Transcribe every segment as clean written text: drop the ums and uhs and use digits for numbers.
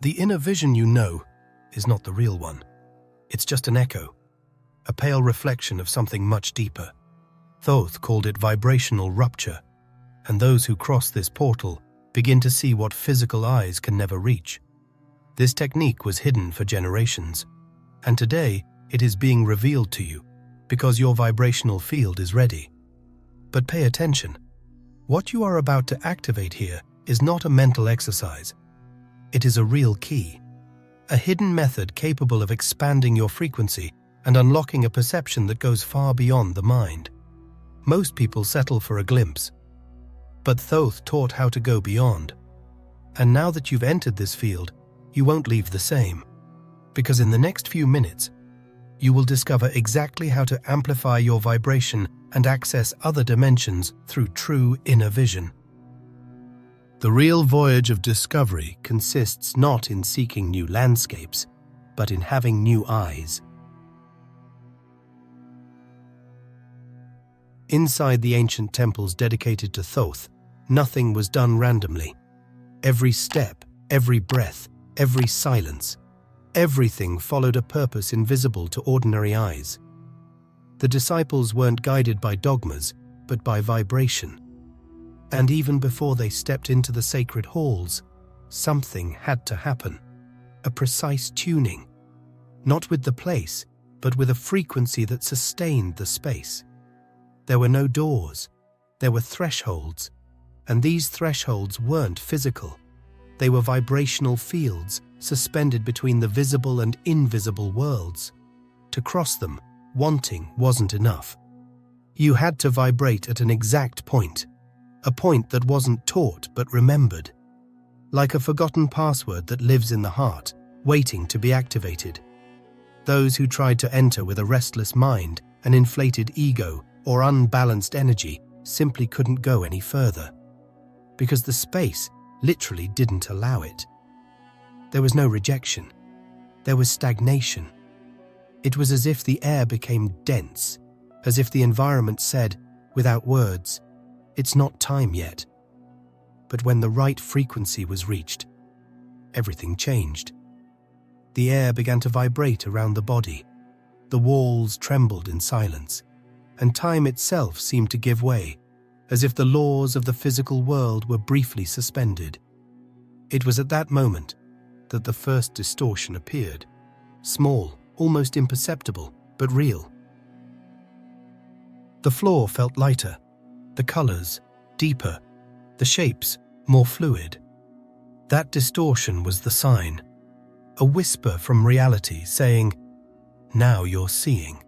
The inner vision you know is not the real one. It's just an echo, a pale reflection of something much deeper. Thoth called it vibrational rupture, and those who cross this portal begin to see what physical eyes can never reach. This technique was hidden for generations, and today it is being revealed to you because your vibrational field is ready. But pay attention. What you are about to activate here is not a mental exercise. It is a real key, a hidden method capable of expanding your frequency and unlocking a perception that goes far beyond the mind. Most people settle for a glimpse, but Thoth taught how to go beyond. And now that you've entered this field, you won't leave the same, because in the next few minutes, you will discover exactly how to amplify your vibration and access other dimensions through true inner vision. The real voyage of discovery consists not in seeking new landscapes, but in having new eyes. Inside the ancient temples dedicated to Thoth, nothing was done randomly. Every step, every breath, every silence, everything followed a purpose invisible to ordinary eyes. The disciples weren't guided by dogmas, but by vibration. And even before they stepped into the sacred halls, something had to happen. A precise tuning, not with the place, but with a frequency that sustained the space. There were no doors, there were thresholds, and these thresholds weren't physical. They were vibrational fields suspended between the visible and invisible worlds. To cross them, wanting wasn't enough. You had to vibrate at an exact point, a point that wasn't taught but remembered, like a forgotten password that lives in the heart, waiting to be activated. Those who tried to enter with a restless mind, an inflated ego, or unbalanced energy simply couldn't go any further, because the space literally didn't allow it. There was no rejection. There was stagnation. It was as if the air became dense, as if the environment said, without words, "It's not time yet." But when the right frequency was reached, everything changed. The air began to vibrate around the body. The walls trembled in silence, and time itself seemed to give way, as if the laws of the physical world were briefly suspended. It was at that moment that the first distortion appeared, small, almost imperceptible, but real. The floor felt lighter, the colors deeper, the shapes more fluid. That distortion was the sign, a whisper from reality saying, "Now you're seeing."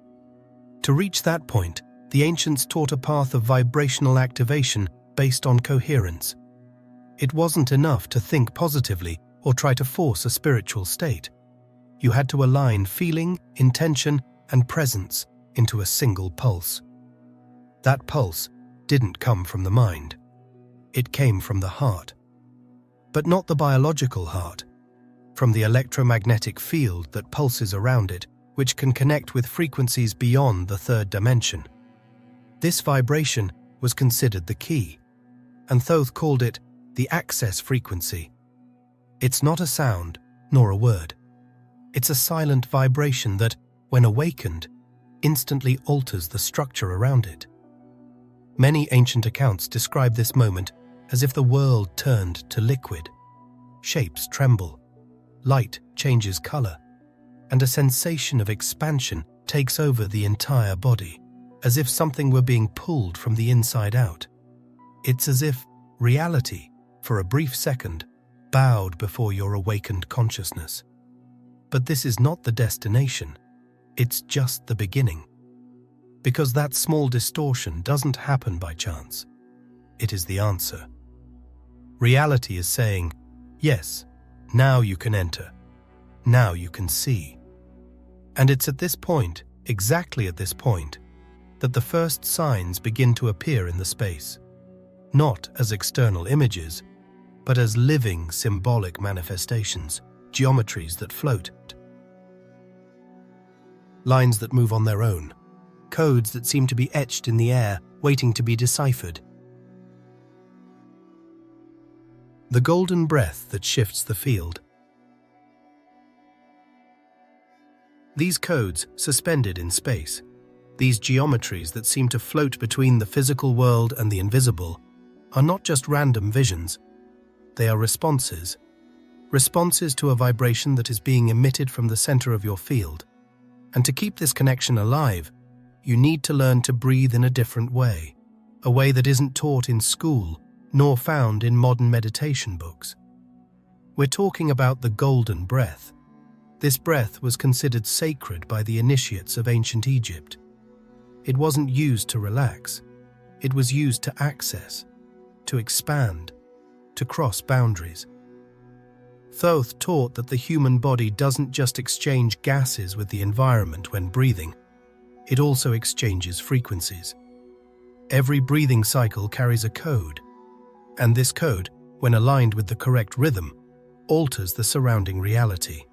To reach that point, the ancients taught a path of vibrational activation based on coherence. It wasn't enough to think positively or try to force a spiritual state. You had to align feeling, intention, and presence into a single pulse. That pulse didn't come from the mind. It came from the heart. But not the biological heart, from the electromagnetic field that pulses around it, which can connect with frequencies beyond the third dimension. This vibration was considered the key, and Thoth called it the access frequency. It's not a sound, nor a word. It's a silent vibration that, when awakened, instantly alters the structure around it. Many ancient accounts describe this moment as if the world turned to liquid. Shapes tremble, light changes color, and a sensation of expansion takes over the entire body, as if something were being pulled from the inside out. It's as if reality, for a brief second, bowed before your awakened consciousness. But this is not the destination, it's just the beginning. Because that small distortion doesn't happen by chance. It is the answer. Reality is saying, yes, now you can enter. Now you can see. And it's at this point, exactly at this point, that the first signs begin to appear in the space. Not as external images, but as living symbolic manifestations, geometries that float. Lines that move on their own. Codes that seem to be etched in the air, waiting to be deciphered. The golden breath that shifts the field. These codes, suspended in space, these geometries that seem to float between the physical world and the invisible, are not just random visions. They are responses. Responses to a vibration that is being emitted from the center of your field. And to keep this connection alive, you need to learn to breathe in a different way, a way that isn't taught in school, nor found in modern meditation books. We're talking about the golden breath. This breath was considered sacred by the initiates of ancient Egypt. It wasn't used to relax. It was used to access, to expand, to cross boundaries. Thoth taught that the human body doesn't just exchange gases with the environment when breathing, it also exchanges frequencies. Every breathing cycle carries a code, and this code, when aligned with the correct rhythm, alters the surrounding reality.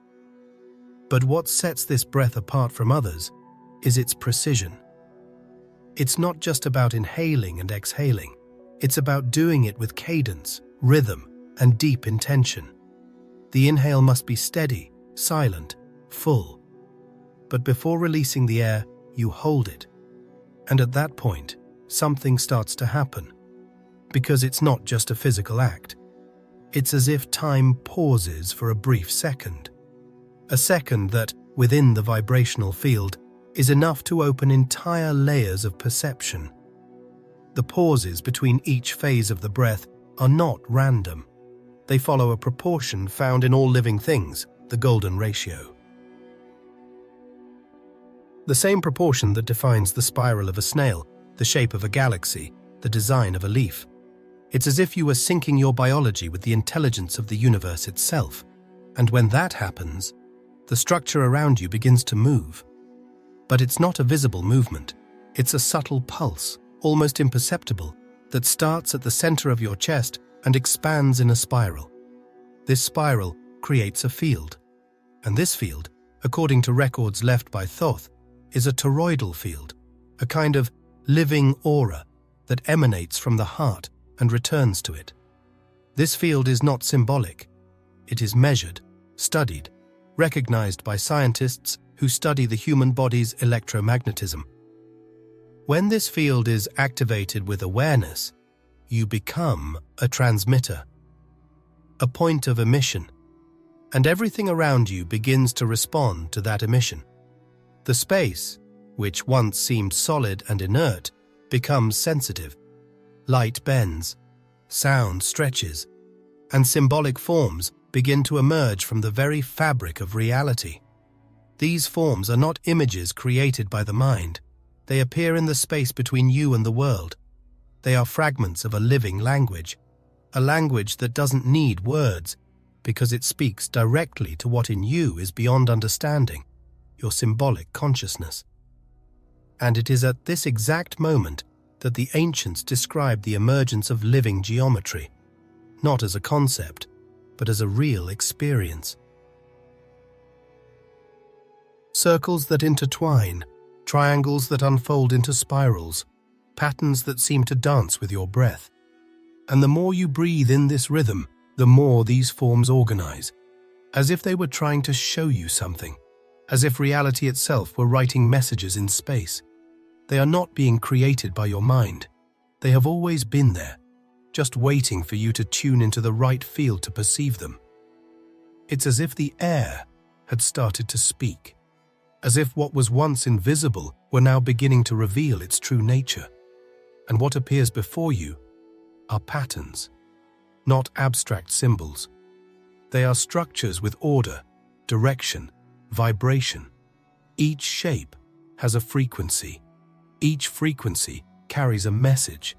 But what sets this breath apart from others is its precision. It's not just about inhaling and exhaling, it's about doing it with cadence, rhythm, and deep intention. The inhale must be steady, silent, full. But before releasing the air, you hold it. And at that point, something starts to happen. Because it's not just a physical act. It's as if time pauses for a brief second. A second that, within the vibrational field, is enough to open entire layers of perception. The pauses between each phase of the breath are not random. They follow a proportion found in all living things, the golden ratio. The same proportion that defines the spiral of a snail, the shape of a galaxy, the design of a leaf. It's as if you were syncing your biology with the intelligence of the universe itself. And when that happens, the structure around you begins to move. But it's not a visible movement. It's a subtle pulse, almost imperceptible, that starts at the center of your chest and expands in a spiral. This spiral creates a field. And this field, according to records left by Thoth, is a toroidal field, a kind of living aura that emanates from the heart and returns to it. This field is not symbolic. It is measured, studied, recognized by scientists who study the human body's electromagnetism. When this field is activated with awareness, you become a transmitter, a point of emission, and everything around you begins to respond to that emission. The space, which once seemed solid and inert, becomes sensitive. Light bends, sound stretches, and symbolic forms begin to emerge from the very fabric of reality. These forms are not images created by the mind. They appear in the space between you and the world. They are fragments of a living language, a language that doesn't need words because it speaks directly to what in you is beyond understanding, your symbolic consciousness. And it is at this exact moment that the ancients described the emergence of living geometry, not as a concept, but as a real experience. Circles that intertwine, triangles that unfold into spirals, patterns that seem to dance with your breath. And the more you breathe in this rhythm, the more these forms organize, as if they were trying to show you something, as if reality itself were writing messages in space. They are not being created by your mind. They have always been there, just waiting for you to tune into the right field to perceive them. It's as if the air had started to speak, as if what was once invisible were now beginning to reveal its true nature. And what appears before you are patterns, not abstract symbols. They are structures with order, direction, vibration. Each shape has a frequency. Each frequency carries a message,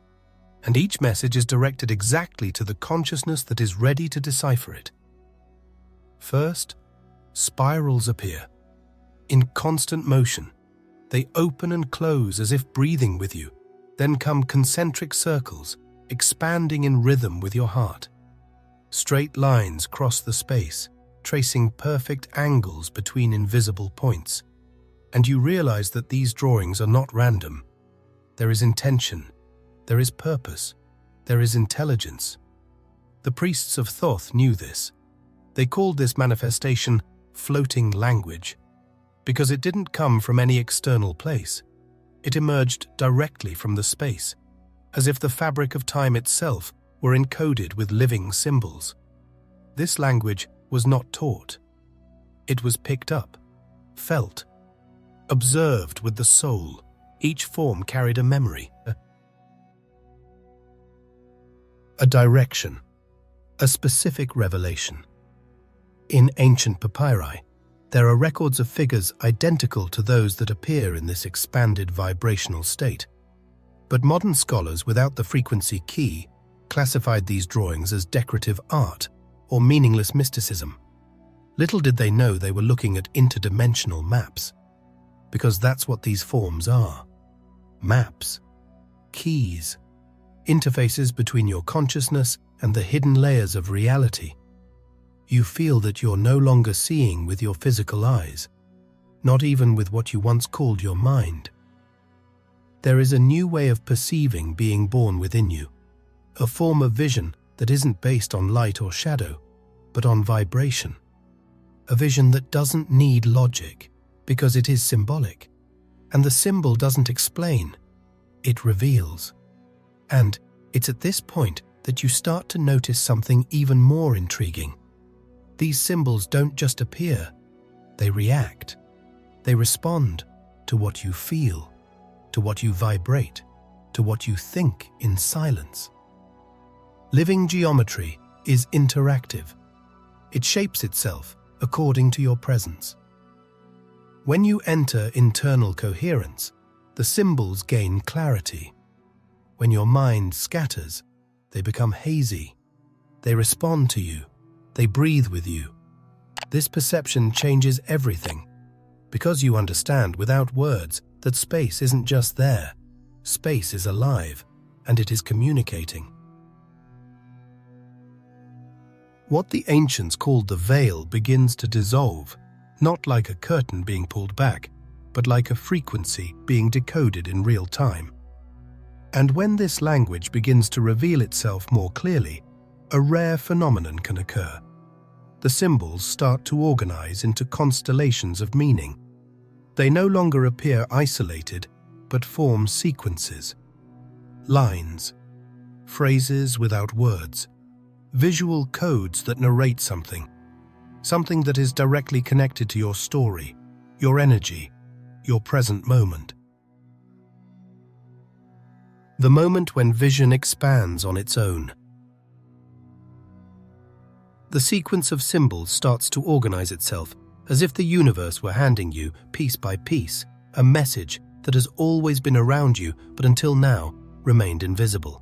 and each message is directed exactly to the consciousness that is ready to decipher it. First, spirals appear. In constant motion, they open and close as if breathing with you. Then come concentric circles, expanding in rhythm with your heart. Straight lines cross the space, tracing perfect angles between invisible points. And you realize that these drawings are not random. There is intention, there is purpose, there is intelligence. The priests of Thoth knew this. They called this manifestation floating language. because it didn't come from any external place. It emerged directly from the space, as if the fabric of time itself were encoded with living symbols. This language was not taught. It was picked up, felt, observed with the soul. Each form carried a memory, a direction, a specific revelation. In ancient papyri, there are records of figures identical to those that appear in this expanded vibrational state. But modern scholars without the frequency key classified these drawings as decorative art or meaningless mysticism. Little did they know they were looking at interdimensional maps, because that's what these forms are. Maps, keys, interfaces between your consciousness and the hidden layers of reality. You feel that you're no longer seeing with your physical eyes, not even with what you once called your mind. There is a new way of perceiving being born within you, a form of vision that isn't based on light or shadow, but on vibration. A vision that doesn't need logic, because it is symbolic, and the symbol doesn't explain, it reveals. And it's at this point that you start to notice something even more intriguing. These symbols don't just appear, they react. They respond to what you feel, to what you vibrate, to what you think in silence. Living geometry is interactive. It shapes itself according to your presence. When you enter internal coherence, the symbols gain clarity. When your mind scatters, they become hazy. They respond to you. They breathe with you. This perception changes everything, because you understand without words that space isn't just there. Space is alive, and it is communicating. What the ancients called the veil begins to dissolve, not like a curtain being pulled back, but like a frequency being decoded in real time. And when this language begins to reveal itself more clearly, a rare phenomenon can occur. The symbols start to organize into constellations of meaning. They no longer appear isolated, but form sequences. Lines, phrases without words, visual codes that narrate something that is directly connected to your story, your energy, your present moment. The moment when vision expands on its own. The sequence of symbols starts to organize itself as if the universe were handing you, piece by piece, a message that has always been around you but until now remained invisible.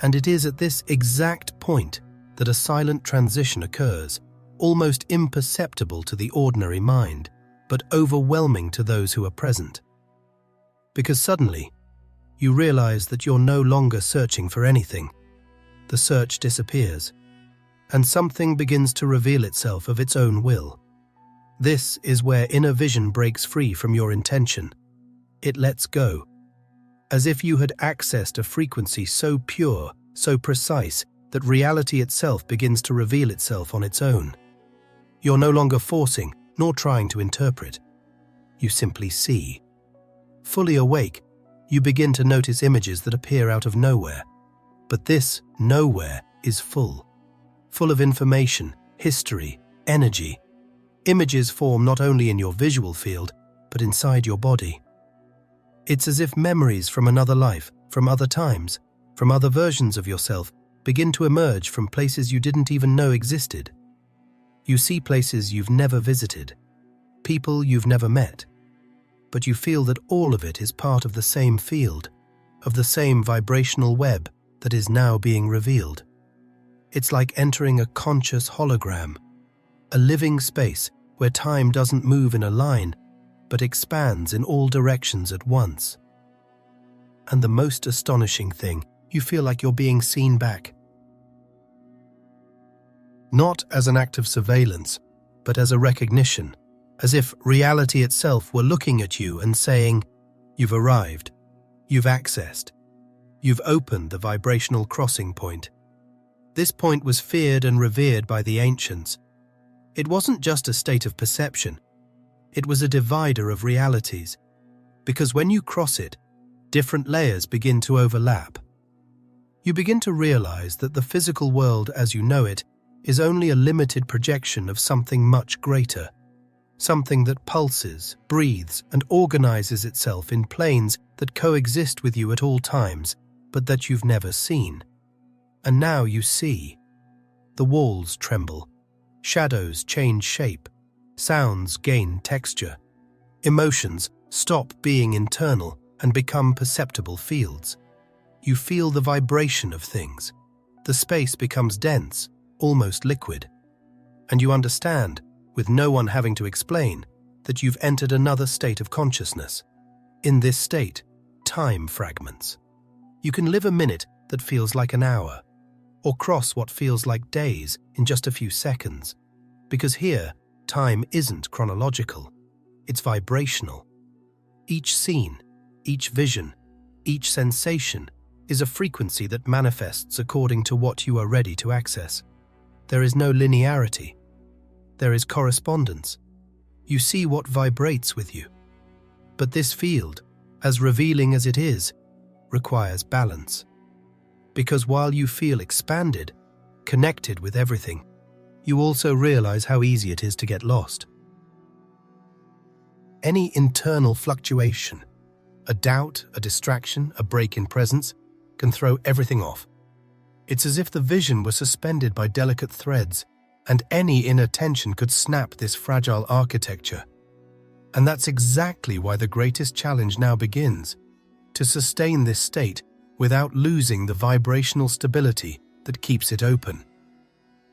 And it is at this exact point that a silent transition occurs, almost imperceptible to the ordinary mind, but overwhelming to those who are present. Because suddenly, you realize that you're no longer searching for anything. The search disappears, and something begins to reveal itself of its own will. This is where inner vision breaks free from your intention. It lets go, as if you had accessed a frequency so pure, so precise, that reality itself begins to reveal itself on its own. You're no longer forcing, nor trying to interpret. You simply see. Fully awake, you begin to notice images that appear out of nowhere. But this nowhere is full of information, history, energy. Images form not only in your visual field, but inside your body. It's as if memories from another life, from other times, from other versions of yourself, begin to emerge from places you didn't even know existed. You see places you've never visited, people you've never met, but you feel that all of it is part of the same field, of the same vibrational web that is now being revealed. It's like entering a conscious hologram, a living space where time doesn't move in a line, but expands in all directions at once. And the most astonishing thing, you feel like you're being seen back. Not as an act of surveillance, but as a recognition, as if reality itself were looking at you and saying, "You've arrived, you've accessed, you've opened the vibrational crossing point." This point was feared and revered by the ancients. It wasn't just a state of perception. It was a divider of realities, because when you cross it, different layers begin to overlap. You begin to realize that the physical world as you know it is only a limited projection of something much greater, something that pulses, breathes, and organizes itself in planes that coexist with you at all times, but that you've never seen. And now you see. The walls tremble, shadows change shape, sounds gain texture, emotions stop being internal and become perceptible fields. You feel the vibration of things. The space becomes dense, almost liquid. And you understand, with no one having to explain, that you've entered another state of consciousness. In this state, time fragments. You can live a minute that feels like an hour, or cross what feels like days in just a few seconds, because here, time isn't chronological, it's vibrational. Each scene, each vision, each sensation is a frequency that manifests according to what you are ready to access. There is no linearity. There is correspondence. You see what vibrates with you. But this field, as revealing as it is, requires balance. Because while you feel expanded, connected with everything, you also realize how easy it is to get lost. Any internal fluctuation, a doubt, a distraction, a break in presence, can throw everything off. It's as if the vision were suspended by delicate threads, and any inner tension could snap this fragile architecture. And that's exactly why the greatest challenge now begins, to sustain this state without losing the vibrational stability that keeps it open.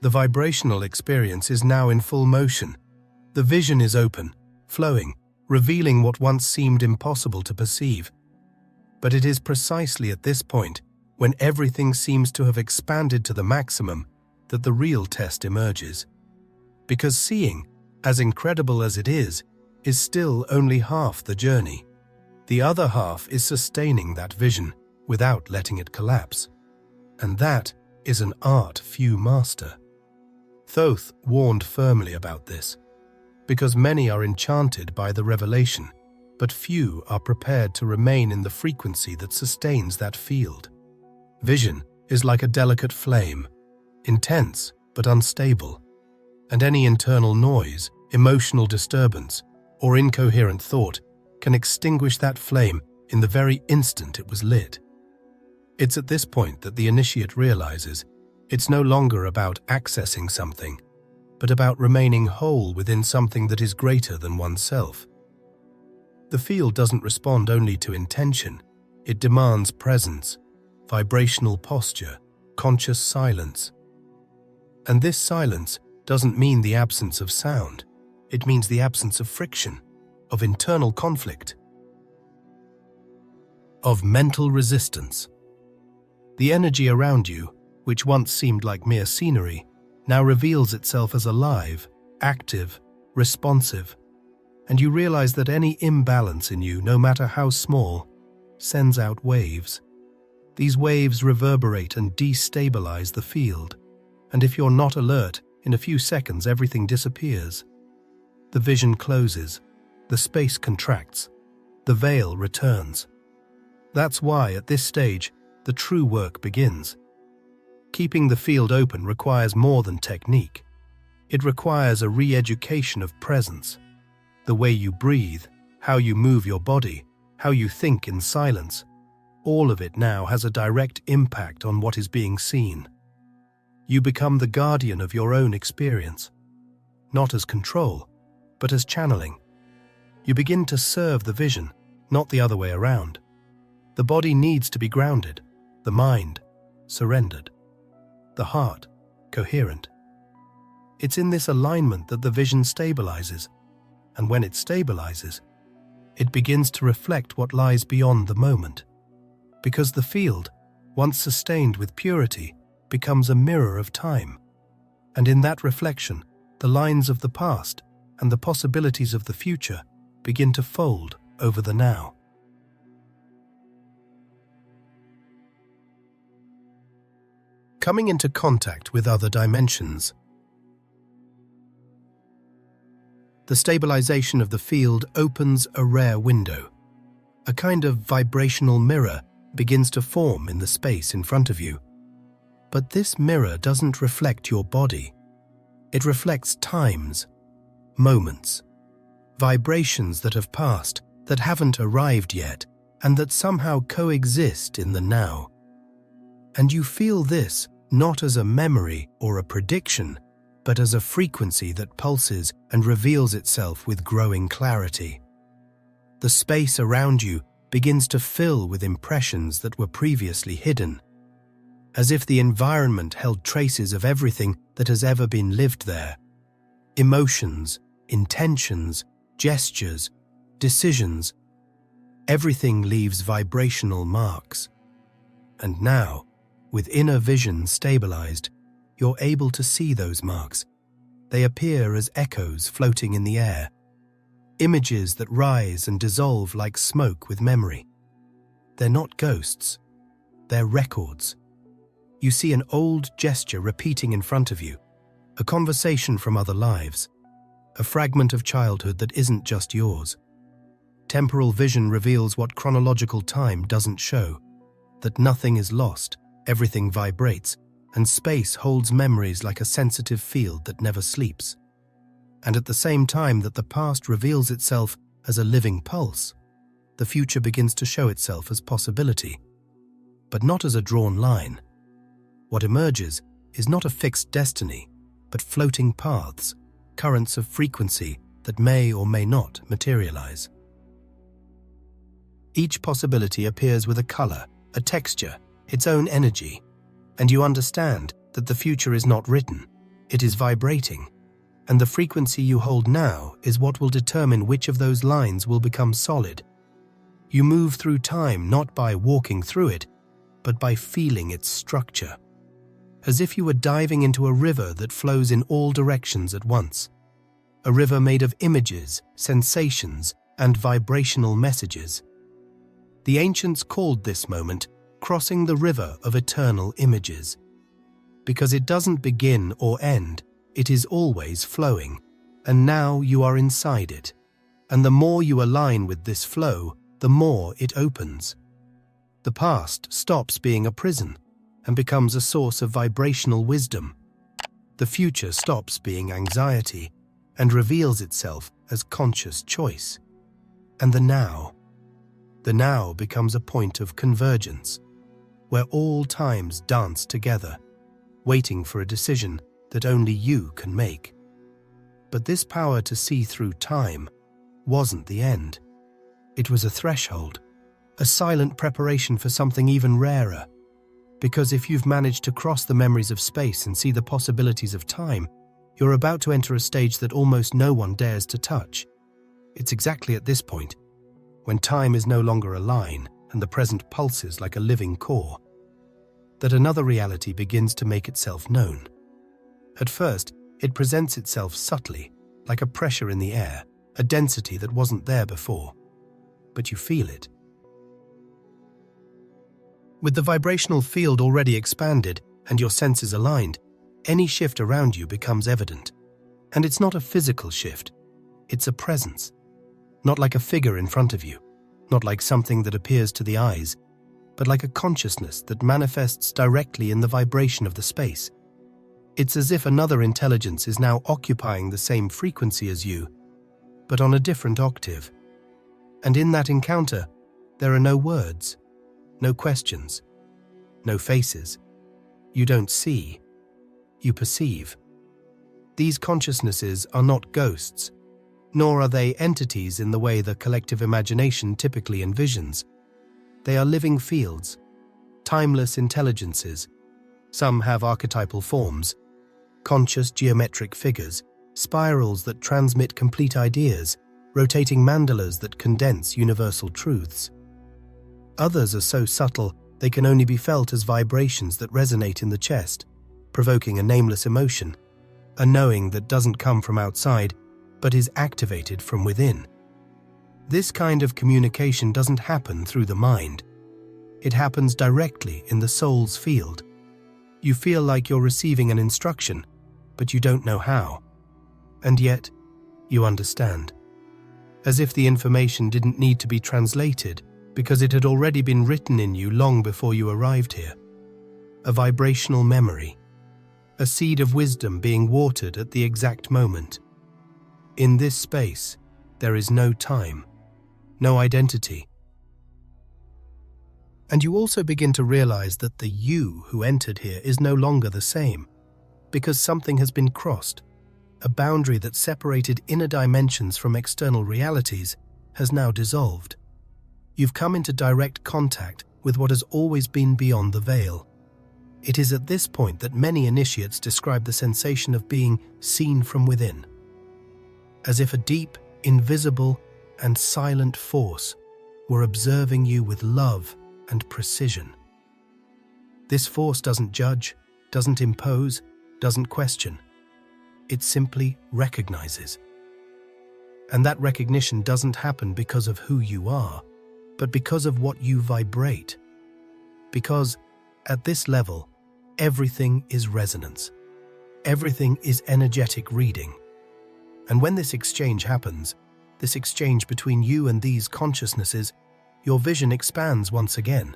The vibrational experience is now in full motion. The vision is open, flowing, revealing what once seemed impossible to perceive. But it is precisely at this point, when everything seems to have expanded to the maximum, that the real test emerges. Because seeing, as incredible as it is still only half the journey. The other half is sustaining that vision without letting it collapse. And that is an art few master. Thoth warned firmly about this, because many are enchanted by the revelation, but few are prepared to remain in the frequency that sustains that field. Vision is like a delicate flame, intense but unstable, and any internal noise, emotional disturbance, or incoherent thought can extinguish that flame in the very instant it was lit. It's at this point that the initiate realizes it's no longer about accessing something, but about remaining whole within something that is greater than oneself. The field doesn't respond only to intention, it demands presence, vibrational posture, conscious silence. And this silence doesn't mean the absence of sound, it means the absence of friction, of internal conflict, of mental resistance. The energy around you, which once seemed like mere scenery, now reveals itself as alive, active, responsive, and you realize that any imbalance in you, no matter how small, sends out waves. These waves reverberate and destabilize the field, and if you're not alert, in a few seconds everything disappears. The vision closes, the space contracts, the veil returns. That's why, at this stage, the true work begins. Keeping the field open requires more than technique. It requires a re-education of presence. The way you breathe, how you move your body, how you think in silence, all of it now has a direct impact on what is being seen. You become the guardian of your own experience, not as control, but as channeling. You begin to serve the vision, not the other way around. The body needs to be grounded, the mind surrendered, the heart coherent. It's in this alignment that the vision stabilizes, and when it stabilizes, it begins to reflect what lies beyond the moment. Because the field, once sustained with purity, becomes a mirror of time. And in that reflection, the lines of the past and the possibilities of the future begin to fold over the now. Coming into contact with other dimensions. The stabilization of the field opens a rare window. A kind of vibrational mirror begins to form in the space in front of you. But this mirror doesn't reflect your body. It reflects times, moments, vibrations that have passed, that haven't arrived yet, and that somehow coexist in the now. And you feel this not as a memory or a prediction, but as a frequency that pulses and reveals itself with growing clarity. The space around you begins to fill with impressions that were previously hidden, as if the environment held traces of everything that has ever been lived there. Emotions, intentions, gestures, decisions. Everything leaves vibrational marks. And now, with inner vision stabilized, you're able to see those marks. They appear as echoes floating in the air, images that rise and dissolve like smoke with memory. They're not ghosts, they're records. You see an old gesture repeating in front of you, a conversation from other lives, a fragment of childhood that isn't just yours. Temporal vision reveals what chronological time doesn't show, that nothing is lost, everything vibrates, and space holds memories like a sensitive field that never sleeps. And at the same time that the past reveals itself as a living pulse, the future begins to show itself as possibility, but not as a drawn line. What emerges is not a fixed destiny, but floating paths, currents of frequency that may or may not materialize. Each possibility appears with a color, a texture, its own energy, and you understand that the future is not written, it is vibrating, and the frequency you hold now is what will determine which of those lines will become solid. You move through time not by walking through it, but by feeling its structure, as if you were diving into a river that flows in all directions at once, a river made of images, sensations, and vibrational messages. The ancients called this moment crossing the river of eternal images, because it doesn't begin or end, it is always flowing, and now you are inside it, and the more you align with this flow, the more it opens. The past stops being a prison and becomes a source of vibrational wisdom. The future stops being anxiety and reveals itself as conscious choice. And the now becomes a point of convergence, where all times dance together, waiting for a decision that only you can make. But this power to see through time wasn't the end. It was a threshold, a silent preparation for something even rarer. Because if you've managed to cross the memories of space and see the possibilities of time, you're about to enter a stage that almost no one dares to touch. It's exactly at this point, when time is no longer a line and the present pulses like a living core, that another reality begins to make itself known. At first, it presents itself subtly, like a pressure in the air, a density that wasn't there before. But you feel it. With the vibrational field already expanded and your senses aligned, any shift around you becomes evident. And it's not a physical shift, it's a presence. Not like a figure in front of you, not like something that appears to the eyes, but like a consciousness that manifests directly in the vibration of the space. It's as if another intelligence is now occupying the same frequency as you, but on a different octave. And in that encounter, there are no words, no questions, no faces. You don't see, you perceive. These consciousnesses are not ghosts, nor are they entities in the way the collective imagination typically envisions. They are living fields, timeless intelligences. Some have archetypal forms, conscious geometric figures, spirals that transmit complete ideas, rotating mandalas that condense universal truths. Others are so subtle they can only be felt as vibrations that resonate in the chest, provoking a nameless emotion, a knowing that doesn't come from outside, but is activated from within. This kind of communication doesn't happen through the mind. It happens directly in the soul's field. You feel like you're receiving an instruction, but you don't know how. And yet, you understand. As if the information didn't need to be translated because it had already been written in you long before you arrived here. A vibrational memory, a seed of wisdom being watered at the exact moment. In this space, there is no time, no identity. And you also begin to realize that the you who entered here is no longer the same, because something has been crossed. A boundary that separated inner dimensions from external realities has now dissolved. You've come into direct contact with what has always been beyond the veil. It is at this point that many initiates describe the sensation of being seen from within, as if a deep, invisible, and silent force were observing you with love and precision. This force doesn't judge, doesn't impose, doesn't question. It simply recognizes. And that recognition doesn't happen because of who you are, but because of what you vibrate. Because at this level, everything is resonance. Everything is energetic reading. And when this exchange happens, this exchange between you and these consciousnesses, your vision expands once again.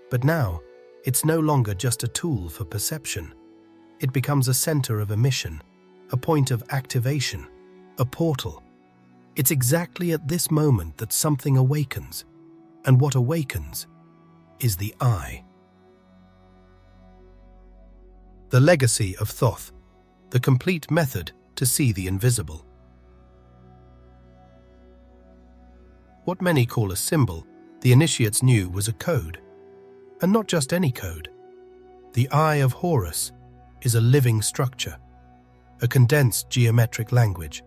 But now, it's no longer just a tool for perception. It becomes a center of emission, a point of activation, a portal. It's exactly at this moment that something awakens, and what awakens is the eye. The legacy of Thoth, the complete method to see the invisible. What many call a symbol, the initiates knew was a code. And not just any code. The Eye of Horus is a living structure, a condensed geometric language,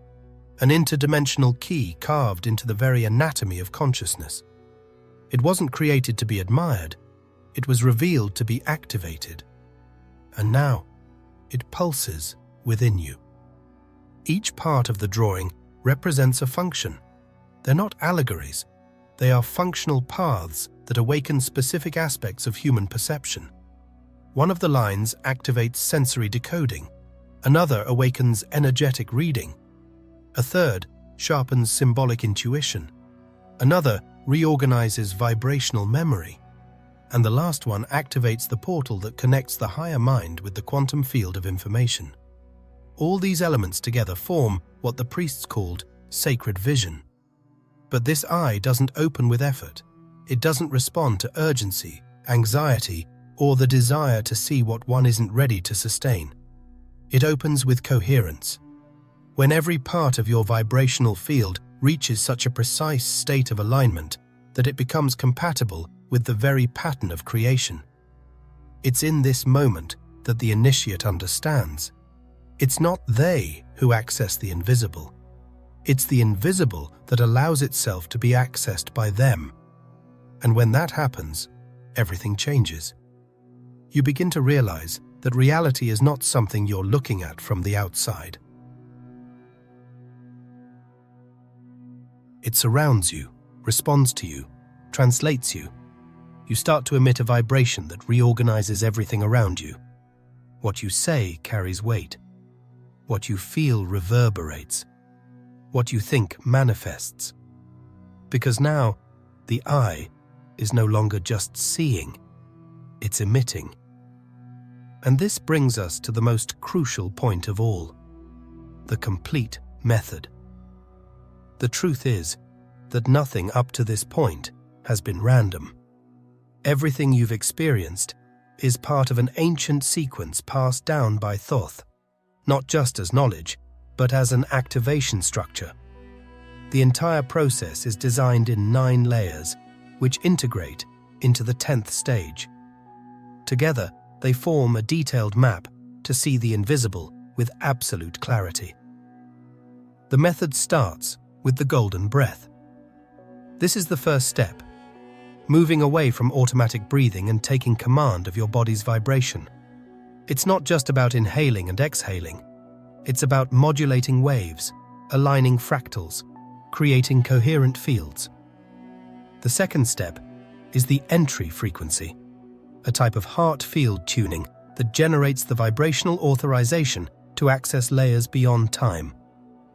an interdimensional key carved into the very anatomy of consciousness. It wasn't created to be admired, it was revealed to be activated. And now, it pulses within you. Each part of the drawing represents a function. They're not allegories, they are functional paths that awaken specific aspects of human perception. One of the lines activates sensory decoding, another awakens energetic reading, a third sharpens symbolic intuition, another reorganizes vibrational memory, and the last one activates the portal that connects the higher mind with the quantum field of information. All these elements together form what the priests called sacred vision. But this eye doesn't open with effort. It doesn't respond to urgency, anxiety, or the desire to see what one isn't ready to sustain. It opens with coherence. When every part of your vibrational field reaches such a precise state of alignment that it becomes compatible with the very pattern of creation. It's in this moment that the initiate understands. It's not they who access the invisible. It's the invisible that allows itself to be accessed by them. And when that happens, everything changes. You begin to realize that reality is not something you're looking at from the outside. It surrounds you, responds to you, translates you. You start to emit a vibration that reorganizes everything around you. What you say carries weight. What you feel reverberates. What you think manifests. Because now, the eye is no longer just seeing, it's emitting. And this brings us to the most crucial point of all, the complete method. The truth is that nothing up to this point has been random. Everything you've experienced is part of an ancient sequence passed down by Thoth, not just as knowledge, but as an activation structure. The entire process is designed in 9 layers, which integrate into the 10th stage. Together, they form a detailed map to see the invisible with absolute clarity. The method starts with the golden breath. This is the first step, moving away from automatic breathing and taking command of your body's vibration. It's not just about inhaling and exhaling. It's about modulating waves, aligning fractals, creating coherent fields. The second step is the entry frequency, a type of heart field tuning that generates the vibrational authorization to access layers beyond time.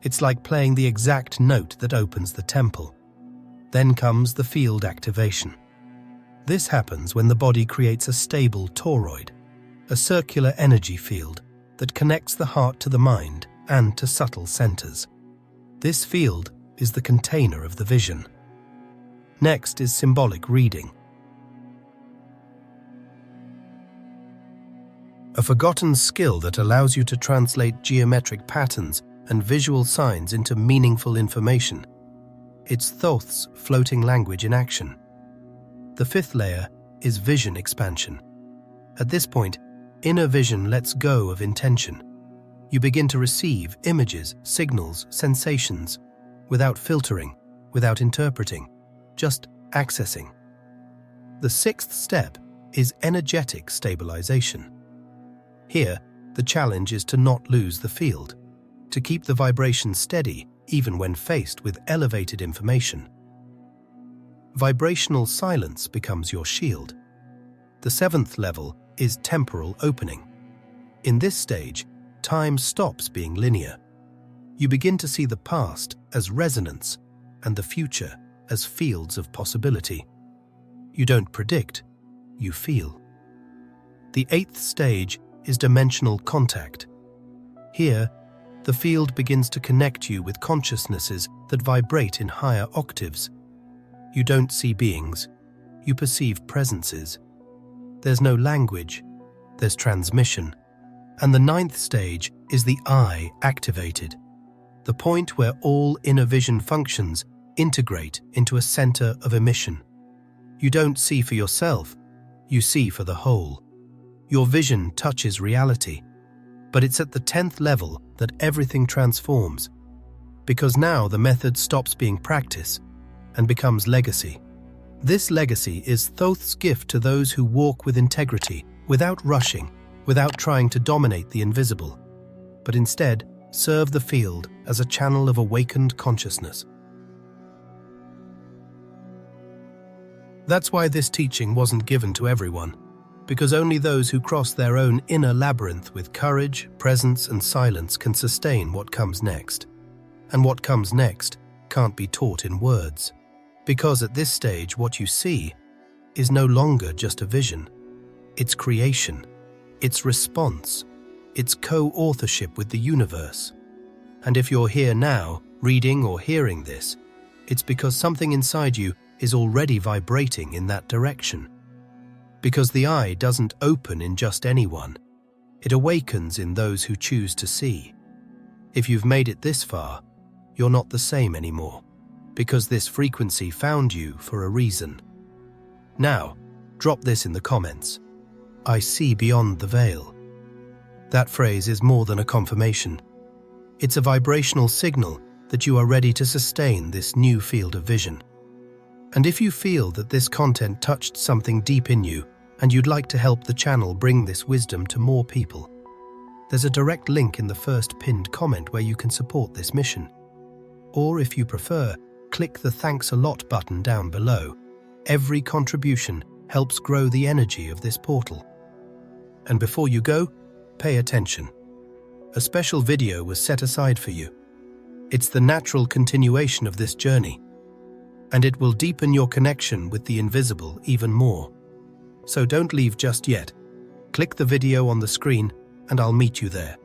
It's like playing the exact note that opens the temple. Then comes the field activation. This happens when the body creates a stable toroid, a circular energy field that connects the heart to the mind and to subtle centers. This field is the container of the vision. Next is symbolic reading. A forgotten skill that allows you to translate geometric patterns and visual signs into meaningful information. It's Thoth's floating language in action. The fifth layer is vision expansion. At this point, inner vision lets go of intention. You begin to receive images, signals, sensations, without filtering, without interpreting, just accessing. The sixth step is energetic stabilization. Here, the challenge is to not lose the field, to keep the vibration steady even when faced with elevated information. Vibrational silence becomes your shield. The seventh level is temporal opening. In this stage, time stops being linear. You begin to see the past as resonance and the future as fields of possibility. You don't predict, you feel. The eighth stage is dimensional contact. Here, the field begins to connect you with consciousnesses that vibrate in higher octaves. You don't see beings, you perceive presences. There's no language, there's transmission. And the ninth stage is the eye activated, the point where all inner vision functions integrate into a center of emission. You don't see for yourself, you see for the whole. Your vision touches reality, but it's at the 10th level that everything transforms, because now the method stops being practice and becomes legacy. This legacy is Thoth's gift to those who walk with integrity, without rushing, without trying to dominate the invisible, but instead serve the field as a channel of awakened consciousness. That's why this teaching wasn't given to everyone, because only those who cross their own inner labyrinth with courage, presence, and silence can sustain what comes next. And what comes next can't be taught in words, because at this stage what you see is no longer just a vision. It's creation, it's response, it's co-authorship with the universe. And if you're here now, reading or hearing this, it's because something inside you is already vibrating in that direction. Because the eye doesn't open in just anyone, it awakens in those who choose to see. If you've made it this far, you're not the same anymore, because this frequency found you for a reason. Now, drop this in the comments. I see beyond the veil. That phrase is more than a confirmation. It's a vibrational signal that you are ready to sustain this new field of vision. And if you feel that this content touched something deep in you, and you'd like to help the channel bring this wisdom to more people, there's a direct link in the first pinned comment where you can support this mission. Or if you prefer, click the Thanks a Lot button down below. Every contribution helps grow the energy of this portal. And before you go, pay attention. A special video was set aside for you. It's the natural continuation of this journey, and it will deepen your connection with the invisible even more. So don't leave just yet. Click the video on the screen and I'll meet you there.